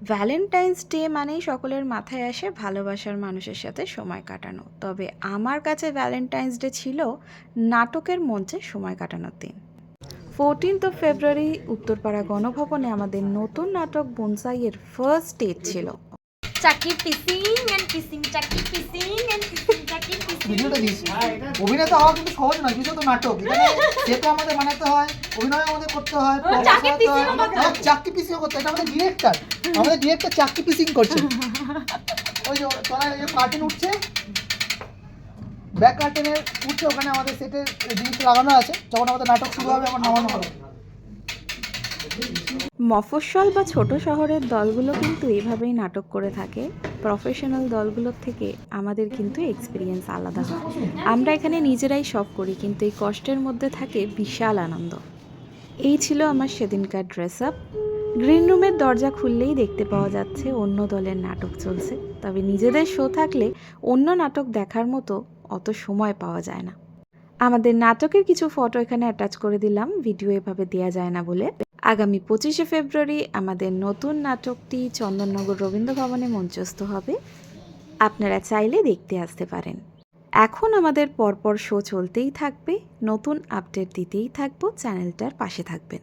Valentine's day মানেই সকলের মাথায় আসে ভালোবাসার মানুষের সাথে সময় কাটানো। তবে আমার কাছে ভ্যালেন্টাইন্স ডে ছিল নাটকের মঞ্চে সময় কাটানোর দিন। 14th ফেব্রুয়ারি উত্তরপাড়া গণভবনে আমাদের নতুন নাটক বনসাইয়ের ফার্স্ট ডেট ছিল। চাকি পিসিং এন্ড পিসিং, চাকি পিসিং এন্ড পিসিং, চাকি পিসিং। ভিডিওটা দিস। অভিনেতা হওয়া কিন্তু সহজ নয়, বিশেষত নাটক। এখানে সেটা আমাদের বানাতে হয়, অভিনয় আমাদের করতে হয়, চাকরি পিসিং করতে হয়। এটা আমাদের ডিরেক্টর চাকরি পিসিং করছে। ওই যে তলায় ওই যে কার্টেন উঠছে, ব্যাক কার্টেনে উঠছে, ওখানে আমাদের সেটের জিনিস লাগানো আছে। যখন আমাদের নাটক শুরু হবে আমার নামানো হবে। মফস্বল বা ছোট শহরের দলগুলো কিন্তু এইভাবেই নাটক করে থাকে। প্রফেশনাল দলগুলোর থেকে আমাদের কিন্তু এক্সপিরিয়েন্স আলাদা হয়। আমরা এখানে নিজেরাই সব করি, কিন্তু এই কষ্টের মধ্যে থাকে বিশাল আনন্দ। এই ছিল আমার সেদিনকার ড্রেস আপ। গ্রিন রুমের দরজা খুললেই দেখতে পাওয়া যাচ্ছে অন্য দলের নাটক চলছে। তবে নিজেদের শো থাকলে অন্য নাটক দেখার মতো অত সময় পাওয়া যায় না। আমাদের নাটকের কিছু ফটো এখানে অ্যাটাচ করে দিলাম, ভিডিও এভাবে দেওয়া যায় না বলে। আগামী 25শে ফেব্রুয়ারি আমাদের নতুন নাটকটি চন্দননগর রবীন্দ্র ভবনে মঞ্চস্থ হবে। আপনারা চাইলে দেখতে আসতে পারেন। এখন আমাদের পরপর শো চলতেই থাকবে, নতুন আপডেট দিতেই থাকবো, চ্যানেলটার পাশে থাকবেন।